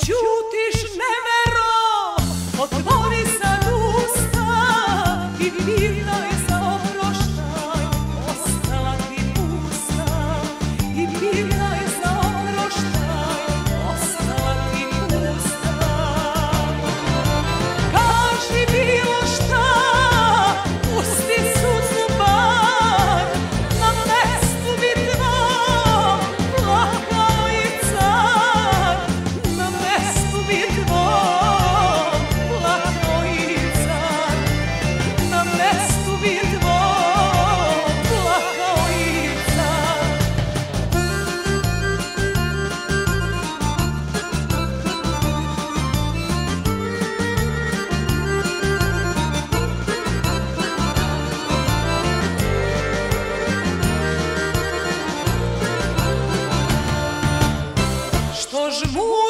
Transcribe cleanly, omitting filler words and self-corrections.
ćutiš nevero, otvori sad usta i pitaj za oproštaj, ostala ti pusta. I pitaj za oproštaj, ostala ti pusta. Kaži bilo šta, pusti suzu bar, na mestu bi tvom plakao i car. Na mestu bi tvom plakao i car. Na mestu bi tvom plakao i car. Što žmuri